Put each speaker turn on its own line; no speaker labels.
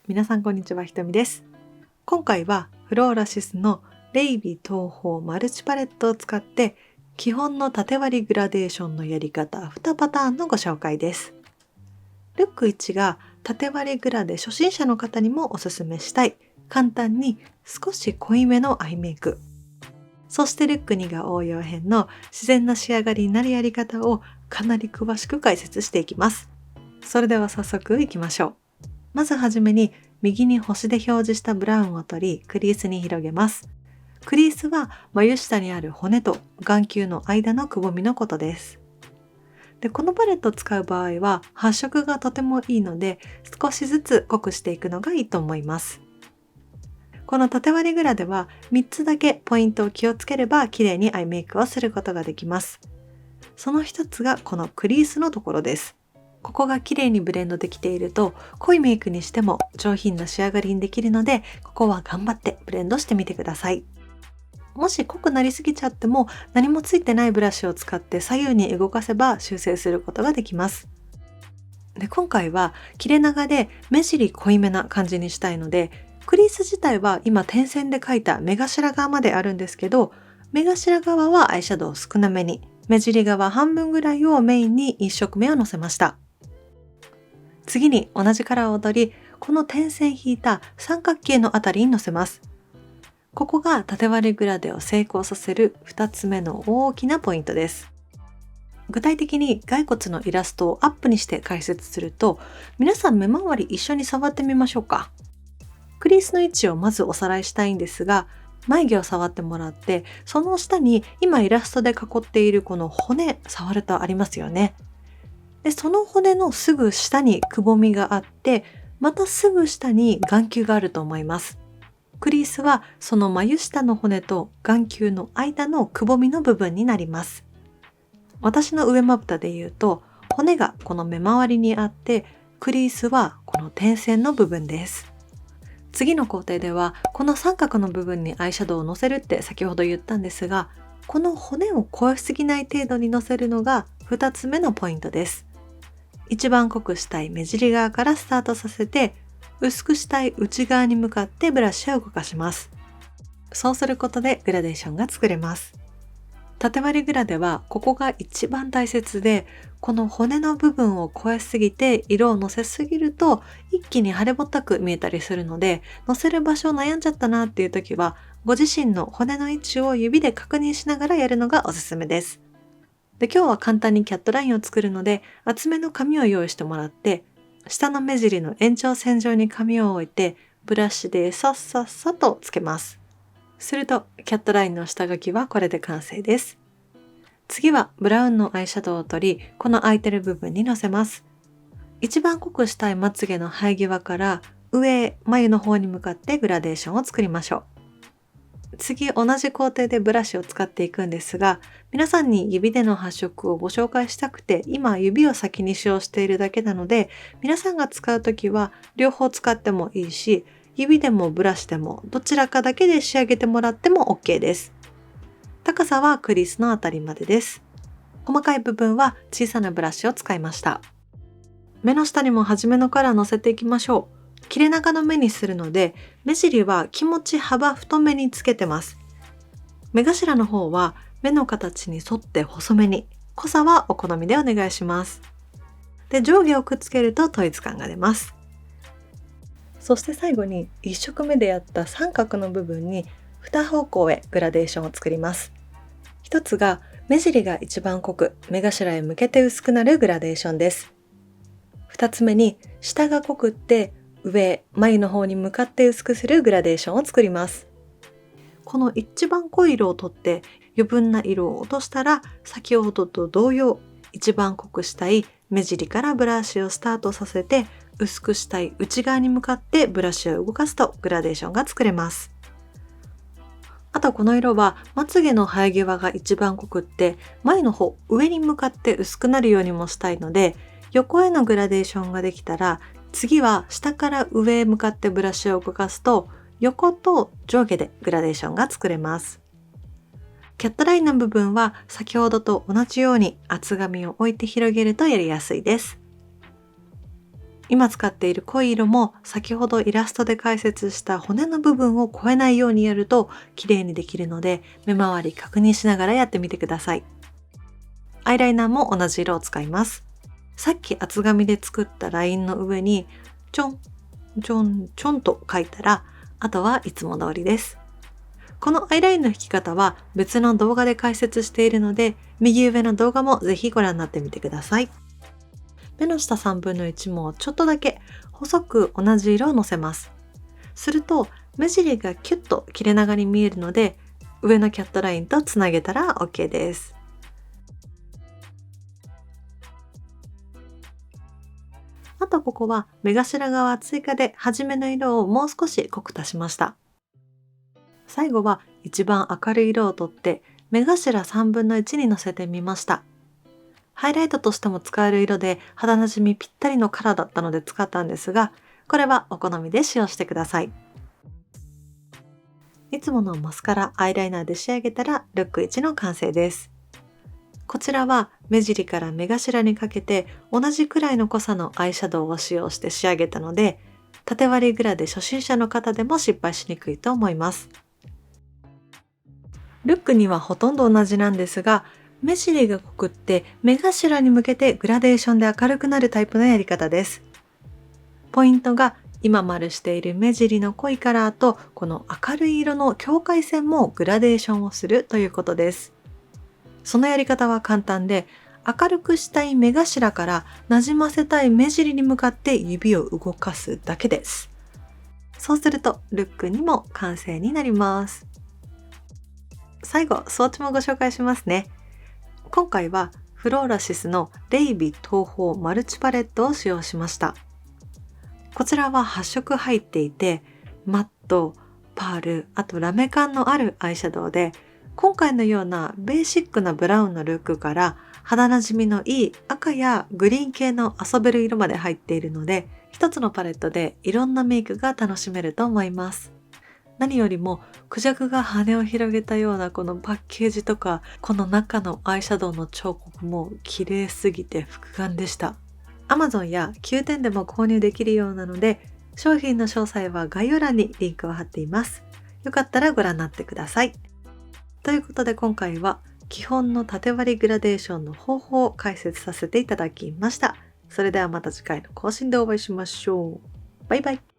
皆さんこんにちは、ひとみです。今回はフローラシスのレイビ東宝マルチパレットを使って基本の縦割りグラデーションのやり方2パターンのご紹介です。ルック1が縦割りグラデ初心者の方にもおすすめしたい簡単に少し濃いめのアイメイク。そしてルック2が応用編の自然な仕上がりになるやり方をかなり詳しく解説していきます。それでは早速いきましょう。まずはじめに右に星で表示したブラウンを取りクリースに広げます。クリースは眉下にある骨と眼球の間のくぼみのことです。で、このパレットを使う場合は発色がとてもいいので少しずつ濃くしていくのがいいと思います。この縦割りグラでは3つだけポイントを気をつければ綺麗にアイメイクをすることができます。その一つがこのクリースのところです。ここが綺麗にブレンドできていると濃いメイクにしても上品な仕上がりにできるので、ここは頑張ってブレンドしてみてください。もし濃くなりすぎちゃっても何もついてないブラシを使って左右に動かせば修正することができます。で、今回は切れ長で目尻濃いめな感じにしたいので、クリース自体は今点線で描いた目頭側まであるんですけど、目頭側はアイシャドウを少なめに、目尻側半分ぐらいをメインに1色目をのせました。次に同じカラーを取り、この点線引いた三角形のあたりにのせます。ここが縦割りグラデを成功させる2つ目の大きなポイントです。具体的に骸骨のイラストをアップにして解説すると、皆さん目周り一緒に触ってみましょうか。クリースの位置をまずおさらいしたいんですが、眉毛を触ってもらって、その下に今イラストで囲っているこの骨触るとありますよね。で、その骨のすぐ下にくぼみがあって、またすぐ下に眼球があると思います。クリースはその眉下の骨と眼球の間のくぼみの部分になります。私の上まぶたで言うと、骨がこの目周りにあって、クリースはこの点線の部分です。次の工程では、この三角の部分にアイシャドウをのせるって先ほど言ったんですが、この骨を越えすぎない程度にのせるのが2つ目のポイントです。一番濃くしたい目尻側からスタートさせて、薄くしたい内側に向かってブラシを動かします。そうすることでグラデーションが作れます。縦割りグラデはここが一番大切で、この骨の部分を越えすぎて色をのせすぎると一気に腫れぼったく見えたりするので、のせる場所を悩んじゃったなっていう時は、ご自身の骨の位置を指で確認しながらやるのがおすすめです。で、今日は簡単にキャットラインを作るので、厚めの紙を用意してもらって、下の目尻の延長線上に紙を置いて、ブラシでさっさっさとつけます。すると、キャットラインの下書きはこれで完成です。次はブラウンのアイシャドウを取り、この空いてる部分にのせます。一番濃くしたいまつげの生え際から上へ眉の方に向かってグラデーションを作りましょう。次、同じ工程でブラシを使っていくんですが、皆さんに指での発色をご紹介したくて、今指を先に使用しているだけなので、皆さんが使うときは両方使ってもいいし、指でもブラシでもどちらかだけで仕上げてもらっても OK です。高さはクリースのあたりまでです。細かい部分は小さなブラシを使いました。目の下にも初めのカラー乗せていきましょう。切れ長の目にするので、目尻は気持ち幅太めにつけてます。目頭の方は目の形に沿って細めに、濃さはお好みでお願いします。で、上下をくっつけると統一感が出ます。そして最後に1色目でやった三角の部分に2方向へグラデーションを作ります。一つが目尻が一番濃く目頭へ向けて薄くなるグラデーションです。2つ目に下が濃くって上、眉の方に向かって薄くするグラデーションを作ります。この一番濃い色を取って余分な色を落としたら、先ほどと同様、一番濃くしたい目尻からブラシをスタートさせて、薄くしたい内側に向かってブラシを動かすとグラデーションが作れます。あとこの色はまつげの生え際が一番濃くって眉の方上に向かって薄くなるようにもしたいので、横へのグラデーションができたら、次は下から上へ向かってブラシを動かすと横と上下でグラデーションが作れます。キャットラインの部分は先ほどと同じように厚紙を置いて広げるとやりやすいです。今使っている濃い色も先ほどイラストで解説した骨の部分を越えないようにやると綺麗にできるので、目周り確認しながらやってみてください。アイライナーも同じ色を使います。さっき厚紙で作ったラインの上にちょんちょんちょんと書いたら、あとはいつも通りです。このアイラインの引き方は別の動画で解説しているので、右上の動画もぜひご覧になってみてください。目の下1/3もちょっとだけ細く同じ色をのせます。すると目尻がキュッと切れ長に見えるので、上のキャットラインとつなげたら OK です。あとここは目頭側追加で初めの色をもう少し濃く足しました。最後は一番明るい色をとって目頭1/3にのせてみました。ハイライトとしても使える色で肌なじみぴったりのカラーだったので使ったんですが、これはお好みで使用してください。いつものマスカラ、アイライナーで仕上げたらルック1の完成です。こちらは目尻から目頭にかけて同じくらいの濃さのアイシャドウを使用して仕上げたので、縦割りグラで初心者の方でも失敗しにくいと思います。ルックにはほとんど同じなんですが、目尻が濃くって目頭に向けてグラデーションで明るくなるタイプのやり方です。ポイントが今丸している目尻の濃いカラーとこの明るい色の境界線もグラデーションをするということです。そのやり方は簡単で、明るくしたい目頭からなじませたい目尻に向かって指を動かすだけです。そうするとルックにも完成になります。最後、スウォッチもご紹介しますね。今回はフローラシスのレイビ東宝マルチパレットを使用しました。こちらは8色入っていて、マット、パール、あとラメ感のあるアイシャドウで、今回のようなベーシックなブラウンのルックから肌なじみのいい赤やグリーン系の遊べる色まで入っているので、一つのパレットでいろんなメイクが楽しめると思います。何よりもクジャクが羽を広げたようなこのパッケージとか、この中のアイシャドウの彫刻も綺麗すぎて複眼でした。Amazon や9点でも購入できるようなので、商品の詳細は概要欄にリンクを貼っています。よかったらご覧になってください。ということで今回は基本の縦割りグラデーションの方法を解説させていただきました。それではまた次回の更新でお会いしましょう。バイバイ。